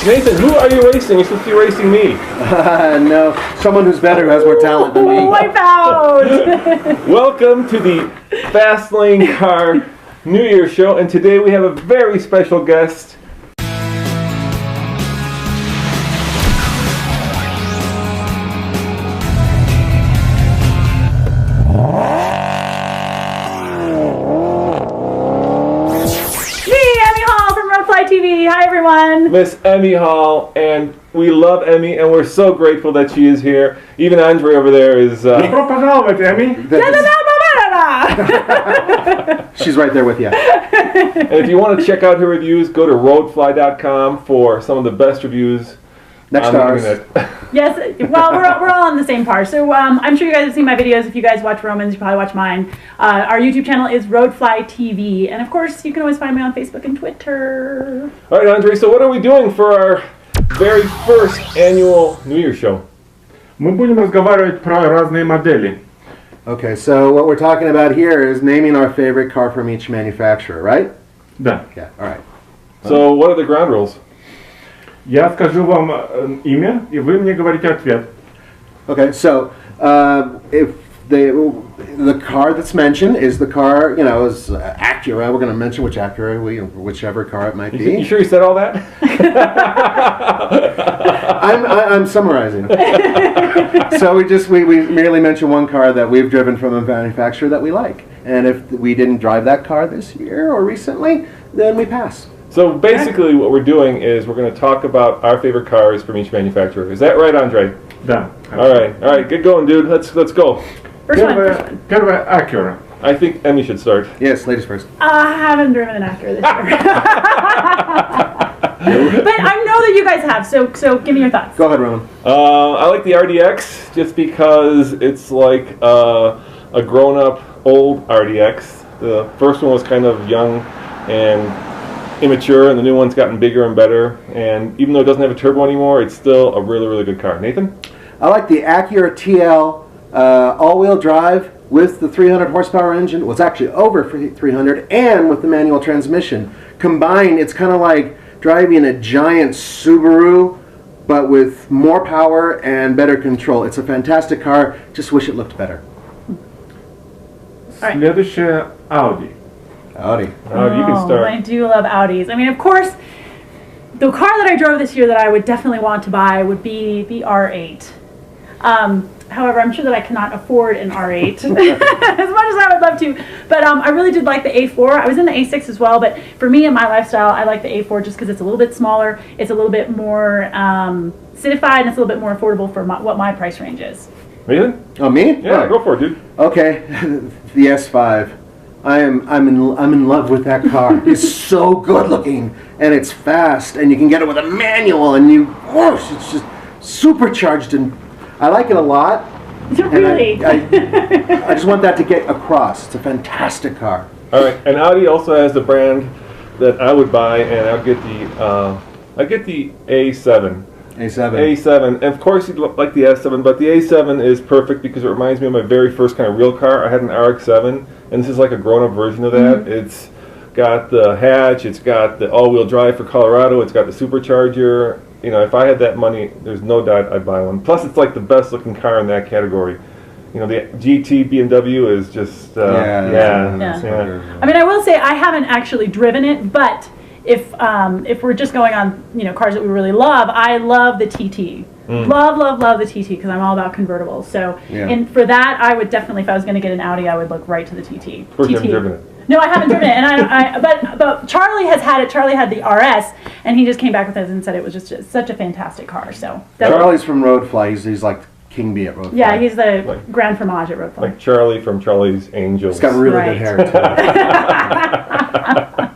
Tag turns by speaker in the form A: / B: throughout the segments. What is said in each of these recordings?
A: Nathan, who are you racing? You're supposed to be racing me.
B: No, someone who's better, who has more talent than me.
C: Wipe out!
A: Welcome to the TFLcar New Year show, and today we have a very special guest.
C: TV. Hi everyone.
A: Miss Emmy Hall, and we love Emmy, and we're so grateful that she is here. Even Andre over there is...
D: Добро пожаловать, Emmy.
B: She's right there with you.
A: And if you want to check out her reviews, go to roadfly.com for some of the best reviews
B: next
A: on
B: ours.
A: the internet.
C: Yes, well, we're all on the same car. So I'm sure you guys have seen my videos. If you guys watch Roman's, you probably watch mine. Our YouTube channel is Roadfly TV. And of course, you can always find me on Facebook and Twitter.
A: All right, Andre, so what are we doing for our very first annual New Year show?
D: Мы будем разговаривать про разные модели.
B: Okay, so what we're talking about here is naming our favorite car from each manufacturer, right?
D: Да.
B: Yeah, all right.
A: So what are the ground rules?
D: Я скажу вам имя, и вы мне говорите ответ.
B: Okay, so if the car that's mentioned is the car, you know, is Acura. We're going to mention whichever car it might be.
A: You sure you said all that?
B: I'm summarizing. So we merely mention one car that we've driven from a manufacturer that we like, and if we didn't drive that car this year or recently, then we pass.
A: So basically what we're doing is we're going to talk about our favorite cars from each manufacturer. Is that right, Andre?
D: Да.
A: All right, get going, dude. Let's go.
C: First one.
D: Первая Acura.
A: I think Emmy should start.
B: Yes, ladies first.
C: I haven't driven an Acura this year. But I know that you guys have, so give me your thoughts.
B: Go ahead, Roman.
A: I like the RDX just because it's like a grown-up old RDX. The first one was kind of young and immature, and the new one's gotten bigger and better. And even though it doesn't have a turbo anymore, it's still a really, really good car. Nathan?
B: I like the Acura TL all-wheel drive with the 300 horsepower engine. Well, it's actually over 300, and with the manual transmission. Combined, it's kind of like driving a giant Subaru, but with more power and better control. It's a fantastic car. Just wish it looked better.
C: Right.
D: Следующая Audi.
B: Audi.
A: You can start.
C: I do love Audis. I mean, of course, the car that I drove this year that I would definitely want to buy would be the R8. However, I'm sure that I cannot afford an R8 as much as I would love to. But I really did like the A4. I was in the A6 as well, but for me and my lifestyle, I like the A4 just because it's a little bit smaller. It's a little bit more citified, and it's a little bit more affordable for what my price range is.
A: Nathan?
B: Oh, me?
A: Yeah, go for it, dude.
B: Okay, the S5. I'm in love with that car. It's so good looking, and it's fast, and you can get it with a manual, and it's just supercharged, and I like it a lot.
C: Really?
B: I just want that to get across. It's a fantastic car.
A: All right, and Audi also has the brand that I would buy, and I get the A7.
B: A7.
A: And of course you'd like the S7, but the A7 is perfect because it reminds me of my very first kind of real car. I had an RX-7, and this is like a grown-up version of that. Mm-hmm. It's got the hatch, it's got the all-wheel drive for Colorado, it's got the supercharger. You know, if I had that money, there's no doubt I'd buy one. Plus, it's like the best-looking car in that category. You know, the GT BMW is just
C: Yeah. I mean, I will say I haven't actually driven it, but if we're just going on, you know, cars that we really love, I love the TT. Love the TT because I'm all about convertibles. So, and for that, I would definitely, if I was going to get an Audi, I would look right to the TT.
A: First time driven it.
C: No, I haven't driven it, and but Charlie has had it. Charlie had the RS, and he just came back with us and said it was just such a fantastic car. So
B: Charlie's from Roadfly. He's like King Bee at Roadfly.
C: Yeah, he's the Grand Fromage at Roadfly.
A: Like Charlie from Charlie's Angels.
B: He's got really good hair too.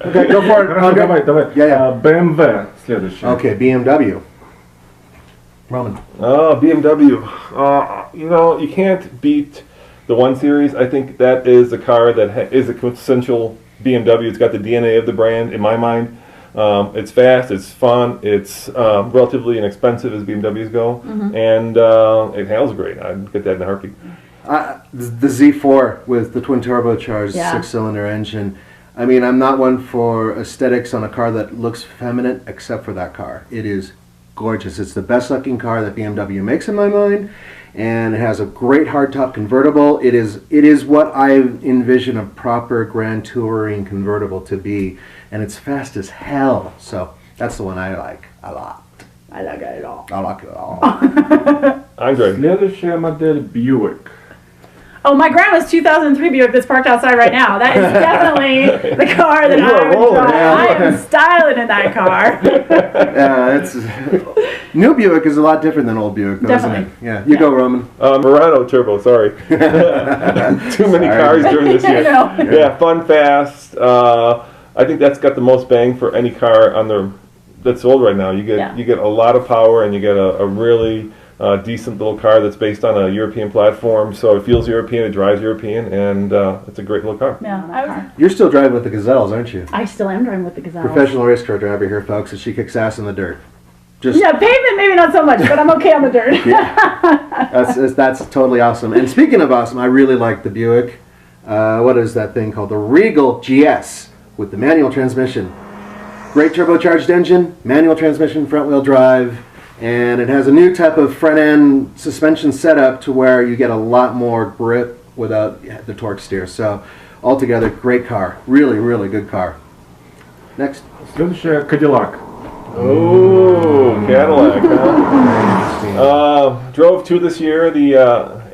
B: Okay, go for it.
D: Давай.
B: Yeah.
D: BMW следующая.
B: Okay, BMW. Roman.
A: Oh, BMW. You know, you can't beat the 1 Series. I think that is the car that is a quintessential BMW. It's got the DNA of the brand in my mind. It's fast, it's fun, it's relatively inexpensive as BMWs go, and it handles great. I'd get that in a heartbeat.
B: The Z4 with the twin turbocharged 6-cylinder engine. I mean, I'm not one for aesthetics on a car that looks feminine, except for that car. It is gorgeous. It's the best looking car that BMW makes in my mind, and it has a great hardtop convertible. It is what I envision a proper Grand Touring convertible to be, and it's fast as hell. So that's the one I like a lot.
C: I like it all.
B: I like it all.
A: Andre.
D: Следующая модель Buick.
C: Oh, my grandma's 2003 Buick that's parked outside right now. That is definitely the car that
A: You are
C: I would
A: rolling,
C: drive.
A: man.
C: I am styling in that car.
B: New Buick is a lot different than old Buick, though, isn't it?
C: Definitely.
B: Yeah, you go, Roman.
A: Murano Turbo, sorry. Too many cars during this year.
C: I know.
A: Yeah, fun, fast. I think that's got the most bang for any car on the that's sold right now. You get a lot of power, and you get a really decent little car that's based on a European platform. So it feels European, it drives European, and it's a great little car.
C: Yeah,
B: You're still driving with the Gazelles, aren't you?
C: I still am driving with the Gazelle.
B: Professional race car driver here, folks, and she kicks ass in the dirt.
C: Yeah, pavement maybe not so much, but I'm okay on the dirt.
B: That's totally awesome. And speaking of awesome, I really like the Buick. What is that thing called? The Regal GS with the manual transmission. Great turbocharged engine, manual transmission, front wheel drive, and it has a new type of front end suspension setup to where you get a lot more grip without the torque steer. So altogether, great car. Really, really good car. Next.
D: Следующая Cadillac.
A: Oh, Cadillac, huh? Drove two this year, the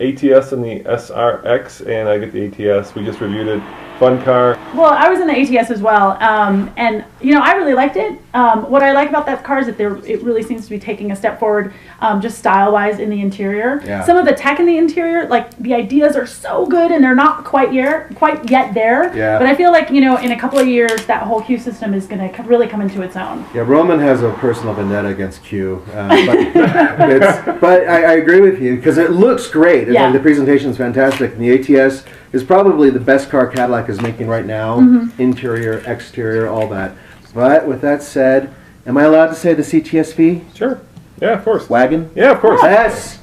A: ATS and the SRX, and I get the ATS. We just reviewed it. Fun car.
C: Well, I was in the ATS as well, and I really liked it. What I like about that car is that it really seems to be taking a step forward, just style-wise in the interior.
B: Yeah.
C: Some of the tech in the interior, like the ideas are so good, and they're not quite yet there.
B: Yeah.
C: But I feel like in a couple of years, that whole Q system is going to really come into its own.
B: Yeah, Roman has a personal vendetta against Q, but I agree with you because it looks great.
C: Yeah.
B: Like, the presentation is fantastic, and the ATS is probably the best car Cadillac is making right now. Interior, exterior, all that. But with that said, am I allowed to say the CTSV
A: Sure. Yeah, of course.
B: wagon?
A: Yeah, of course.
B: Yes,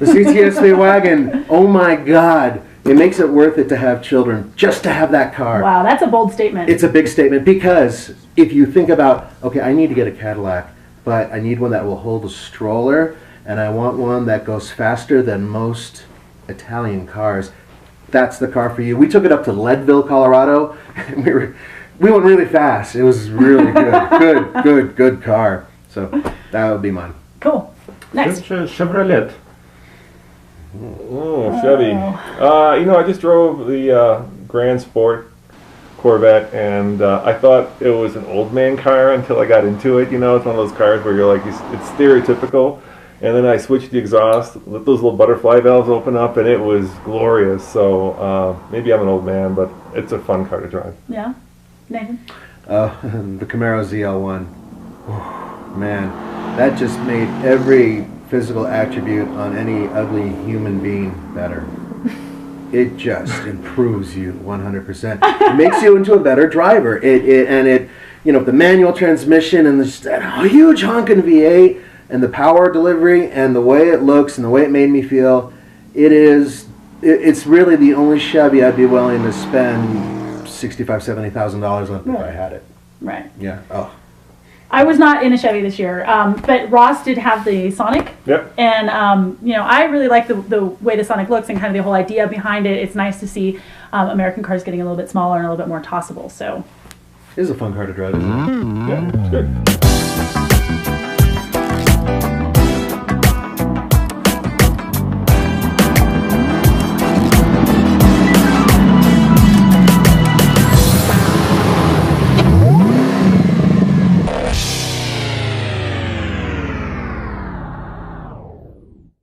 B: the CTSV wagon. Oh my God, it makes it worth it to have children just to have that car.
C: Wow, that's a bold statement.
B: It's a big statement because if you think about, okay, I need to get a Cadillac, but I need one that will hold a stroller, and I want one that goes faster than most Italian cars. That's the car for you. We took it up to Leadville, Colorado, and we went really fast. It was really good. good car. So that would be mine.
C: Cool. Next.
D: Следующая Chevrolet.
A: Oh, Chevy. I just drove the Grand Sport Corvette, and I thought it was an old man car until I got into it. It's one of those cars where you're like, it's stereotypical. And then I switched the exhaust, let those little butterfly valves open up, and it was glorious. So maybe I'm an old man, but it's a fun car to drive.
C: Yeah. Nathan?
B: The Camaro ZL1. Oh, man, that just made every physical attribute on any ugly human being better. It just improves you 100%. It makes you into a better driver. The manual transmission and that huge honking V8 and the power delivery and the way it looks and the way it made me feel, it's really the only Chevy I'd be willing to spend $65,000-$70,000 on if I had it.
C: Right.
B: Yeah. Oh.
C: I was not in a Chevy this year, but Ross did have the Sonic.
A: Yep.
C: And, I really like the way the Sonic looks and kind of the whole idea behind it. It's nice to see American cars getting a little bit smaller and a little bit more tossable. So
B: It is a fun car to drive, isn't it?
A: Yeah, it's good.